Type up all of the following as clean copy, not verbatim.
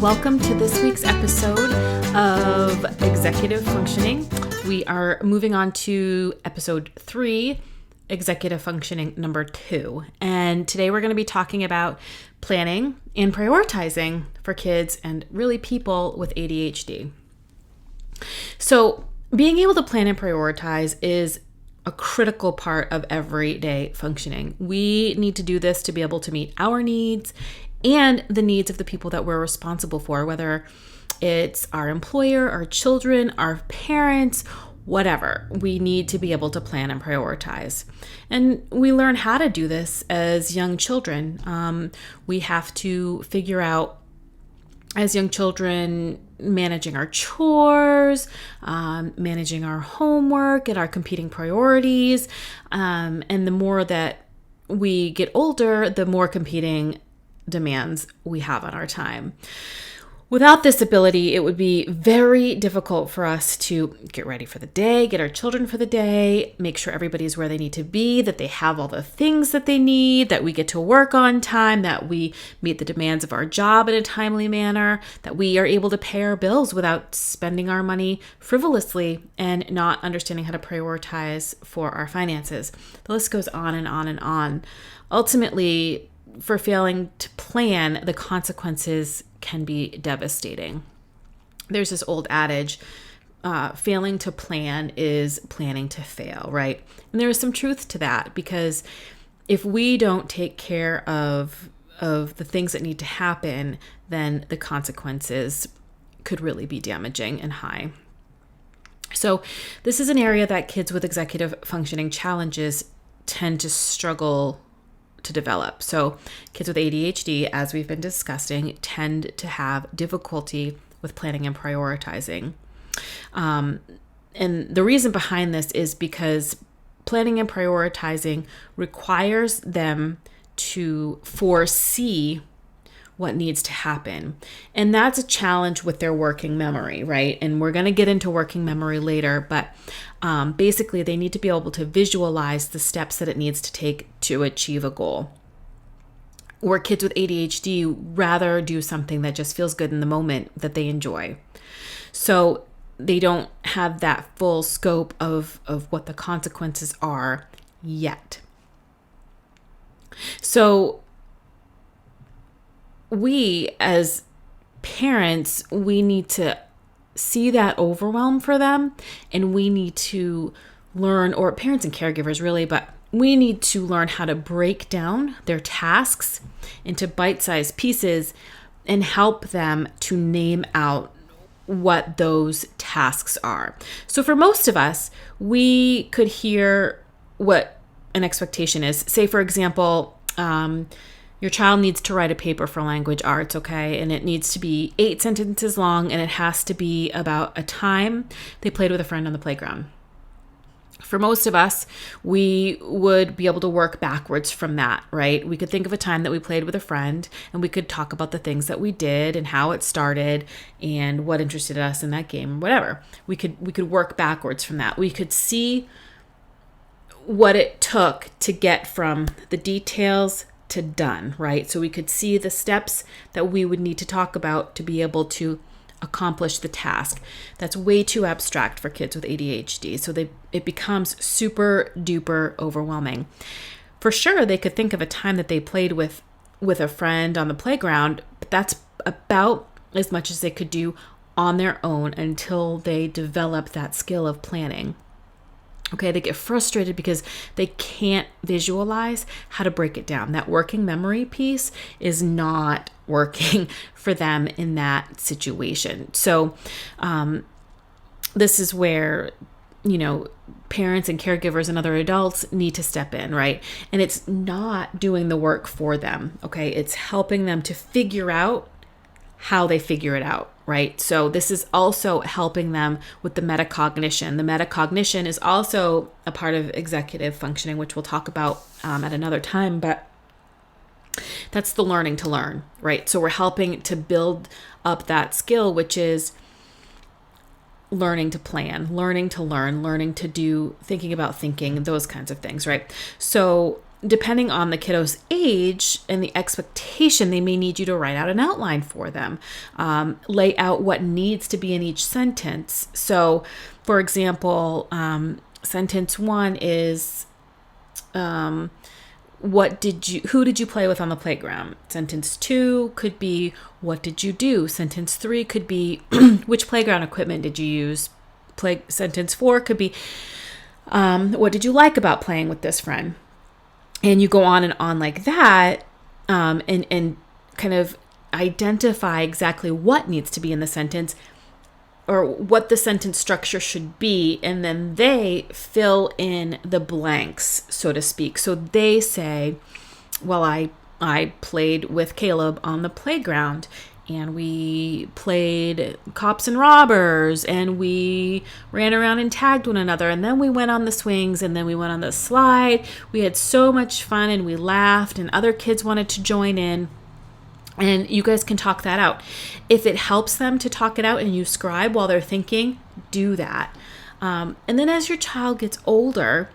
Welcome to this week's episode of Executive Functioning. We are moving on to episode 3, Executive Functioning number 2. And today we're going to be talking about planning and prioritizing for kids and really people with ADHD. So being able to plan and prioritize is a critical part of everyday functioning. We need to do this to be able to meet our needs and the needs of the people that we're responsible for, whether it's our employer, our children, our parents, whatever. We need to be able to plan and prioritize. And we learn how to do this as young children. We have to figure out, as young children, managing our chores, managing our homework and our competing priorities. And the more that we get older, the more competing demands we have on our time. Without this ability, it would be very difficult for us to get ready for the day, get our children for the day, make sure everybody's where they need to be, that they have all the things that they need, that we get to work on time, that we meet the demands of our job in a timely manner, that we are able to pay our bills without spending our money frivolously and not understanding how to prioritize for our finances. The list goes on and on and on. Ultimately, for failing to plan, the consequences can be devastating. There's this old adage, failing to plan is planning to fail, right? And there is some truth to that, because if we don't take care of the things that need to happen, then the consequences could really be damaging and high. So this is an area that kids with executive functioning challenges tend to struggle to develop. So kids with ADHD, as we've been discussing, tend to have difficulty with planning and prioritizing. And the reason behind this is because planning and prioritizing requires them to foresee what needs to happen. And that's a challenge with their working memory, right? And we're going to get into working memory later, but basically they need to be able to visualize the steps that it needs to take to achieve a goal. Where kids with ADHD rather do something that just feels good in the moment, that they enjoy. So they don't have that full scope of what the consequences are yet. So we, as parents, we need to see that overwhelm for them, and we need to learn, or parents and caregivers really, but we need to learn how to break down their tasks into bite-sized pieces and help them to name out what those tasks are. So for most of us, we could hear what an expectation is. Say, for example, your child needs to write a paper for language arts, okay? And it needs to be 8 sentences long, and it has to be about a time they played with a friend on the playground. For most of us, we would be able to work backwards from that, right? We could think of a time that we played with a friend, and we could talk about the things that we did and how it started and what interested us in that game, whatever. We could work backwards from that. We could see what it took to get from the details to done, right? So we could see the steps that we would need to talk about to be able to accomplish the task. That's way too abstract for kids with ADHD. So it becomes super duper overwhelming. For sure, they could think of a time that they played with a friend on the playground, but that's about as much as they could do on their own until they develop that skill of planning. Okay, they get frustrated because they can't visualize how to break it down. That working memory piece is not working for them in that situation. So this is where, parents and caregivers and other adults need to step in, right? And it's not doing the work for them, okay? It's helping them to figure out how they figure it out, right? So this is also helping them with the metacognition. The metacognition is also a part of executive functioning, which we'll talk about at another time, but that's the learning to learn, right? So we're helping to build up that skill, which is learning to plan, learning to learn, learning to do, thinking about thinking, those kinds of things, right? So depending on the kiddo's age and the expectation, they may need you to write out an outline for them, lay out what needs to be in each sentence. So, for example, sentence 1 is, who did you play with on the playground? Sentence 2 could be, what did you do? Sentence 3 could be, which playground equipment did you use? Sentence 4 could be, what did you like about playing with this friend? And you go on and on like that, and kind of identify exactly what needs to be in the sentence or what the sentence structure should be. And then they fill in the blanks, so to speak. So they say, well, I played with Caleb on the playground, and we played cops and robbers, and we ran around and tagged one another, and then we went on the swings, and then we went on the slide. We had so much fun, and we laughed, and other kids wanted to join in. And you guys can talk that out. If it helps them to talk it out and you scribe while they're thinking, do that. And then as your child gets older,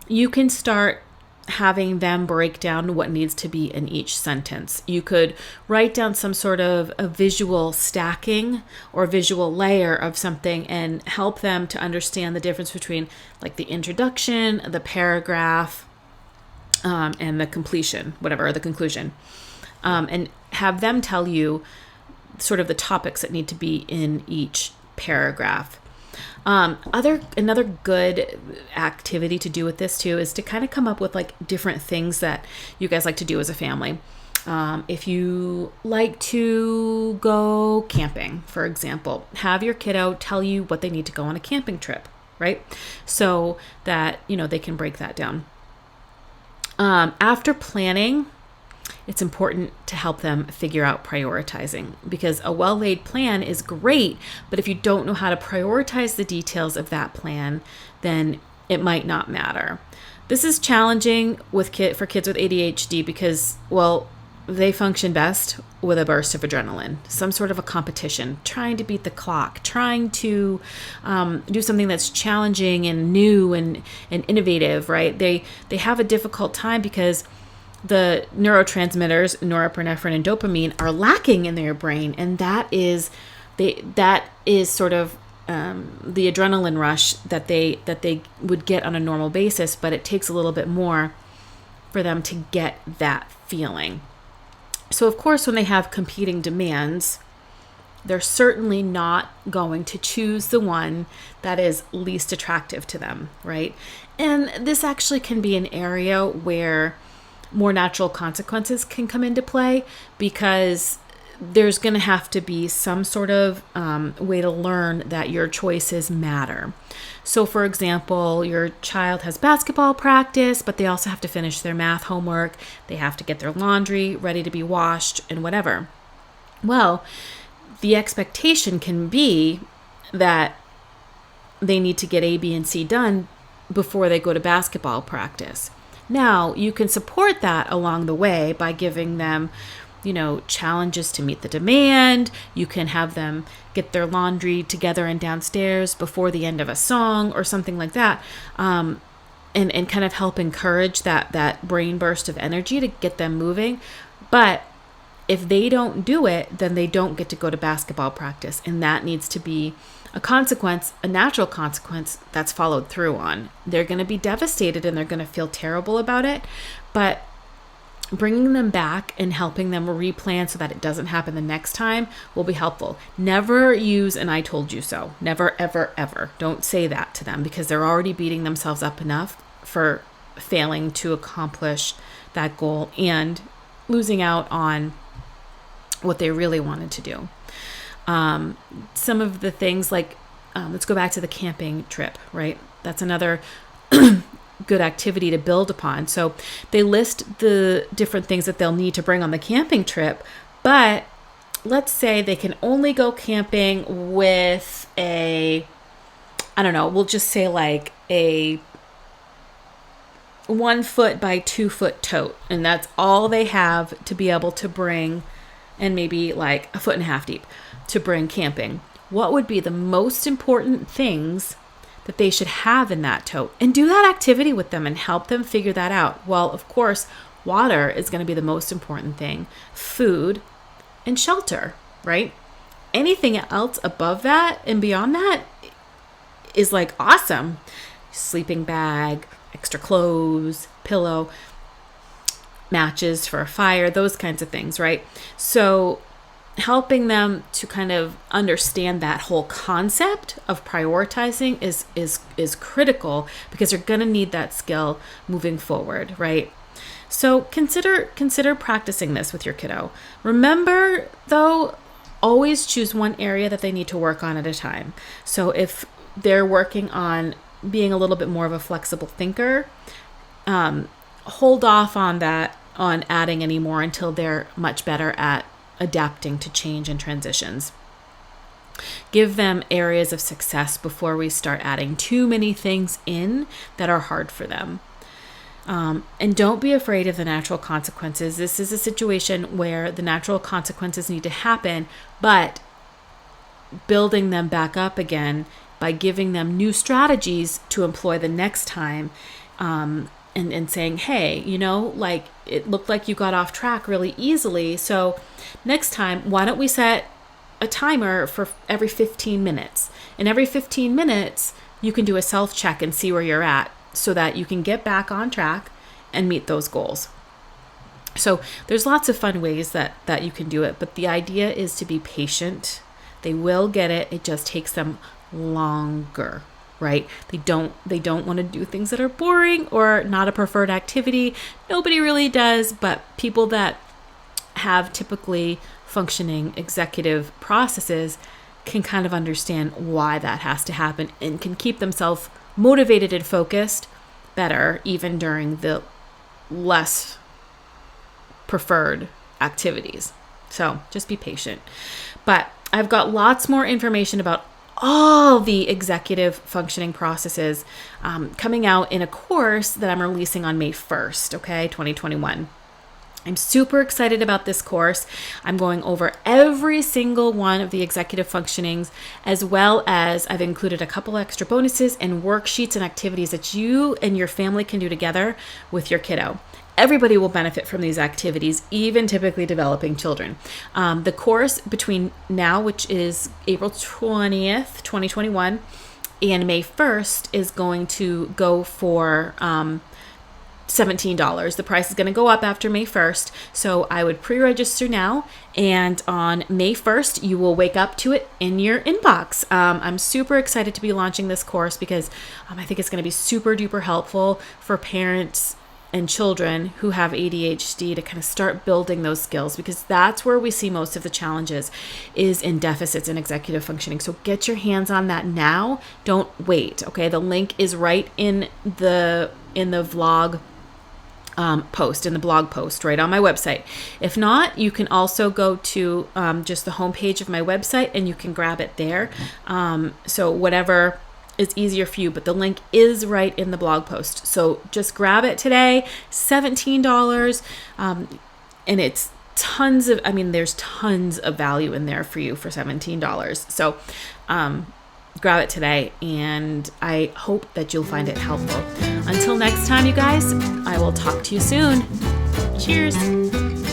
you can start having them break down what needs to be in each sentence. You could write down some sort of a visual stacking or visual layer of something and help them to understand the difference between like the introduction, the paragraph, and the completion, whatever, or the conclusion. And have them tell you sort of the topics that need to be in each paragraph. Another good activity to do with this too is to kind of come up with like different things that you guys like to do as a family. If you like to go camping, for example, have your kiddo tell you what they need to go on a camping trip, right? So that, they can break that down. After planning, it's important to help them figure out prioritizing, because a well-laid plan is great, but if you don't know how to prioritize the details of that plan, then it might not matter. This is challenging for kids with ADHD because, well, they function best with a burst of adrenaline, some sort of a competition, trying to beat the clock, trying to do something that's challenging and new and innovative, right? They have a difficult time because the neurotransmitters, norepinephrine and dopamine, are lacking in their brain, and that is sort of the adrenaline rush that they would get on a normal basis, but it takes a little bit more for them to get that feeling. So of course, when they have competing demands, they're certainly not going to choose the one that is least attractive to them, right? And this actually can be an area where more natural consequences can come into play, because there's going to have to be some sort of way to learn that your choices matter. So for example, your child has basketball practice, but they also have to finish their math homework. They have to get their laundry ready to be washed and whatever. Well, the expectation can be that they need to get A, B, and C done before they go to basketball practice. Now, you can support that along the way by giving them, challenges to meet the demand. You can have them get their laundry together and downstairs before the end of a song or something like that, and kind of help encourage that brain burst of energy to get them moving. But if they don't do it, then they don't get to go to basketball practice, and that needs to be a consequence, a natural consequence that's followed through on. They're going to be devastated and they're going to feel terrible about it, but bringing them back and helping them replan so that it doesn't happen the next time will be helpful. Never use an "I told you so." Never, ever, ever. Don't say that to them, because they're already beating themselves up enough for failing to accomplish that goal and losing out on what they really wanted to do. Some of the things like, let's go back to the camping trip, right? That's another good activity to build upon. So they list the different things that they'll need to bring on the camping trip, but let's say they can only go camping with we'll just say like a 1 foot by 2 foot tote. And that's all they have to be able to bring, and maybe like 1.5 feet deep to bring camping. What would be the most important things that they should have in that tote, and do that activity with them and help them figure that out. Well, of course, water is going to be the most important thing, food and shelter, right? Anything else above that and beyond that is like awesome. Sleeping bag, extra clothes, pillow, matches for a fire, those kinds of things, right? So helping them to kind of understand that whole concept of prioritizing is critical, because you're going to need that skill moving forward, right? So consider practicing this with your kiddo. Remember, though, always choose one area that they need to work on at a time. So if they're working on being a little bit more of a flexible thinker, hold off on adding any more until they're much better at adapting to change and transitions. Give them areas of success before we start adding too many things in that are hard for them. And don't be afraid of the natural consequences. This is a situation where the natural consequences need to happen, but building them back up again by giving them new strategies to employ the next time, and saying, hey, like it looked like you got off track really easily. So next time, why don't we set a timer for every 15 minutes? And every 15 minutes, you can do a self-check and see where you're at so that you can get back on track and meet those goals. So there's lots of fun ways that you can do it, but the idea is to be patient. They will get it. It just takes them longer, right? They don't want to do things that are boring or not a preferred activity. Nobody really does, but people that have typically functioning executive processes can kind of understand why that has to happen and can keep themselves motivated and focused better even during the less preferred activities. So just be patient. But I've got lots more information about all the executive functioning processes coming out in a course that I'm releasing on May 1st, 2021. I'm super excited about this course. I'm going over every single one of the executive functionings, as well as I've included a couple extra bonuses and worksheets and activities that you and your family can do together with your kiddo. Everybody will benefit from these activities, even typically developing children. The course between now, which is April 20th, 2021, and May 1st is going to go for $17. The price is going to go up after May 1st. So I would pre-register now, and on May 1st, you will wake up to it in your inbox. I'm super excited to be launching this course because I think it's going to be super duper helpful for parents and children who have ADHD to kind of start building those skills, because that's where we see most of the challenges is in deficits in executive functioning. So get your hands on that now. Don't wait. Okay. The link is right in the vlog post, in the blog post right on my website. If not, you can also go to just the homepage of my website and you can grab it there. So whatever is easier for you, but the link is right in the blog post. So just grab it today, $17. And it's there's tons of value in there for you for $17. So grab it today, and I hope that you'll find it helpful. Until next time, you guys, I will talk to you soon. Cheers.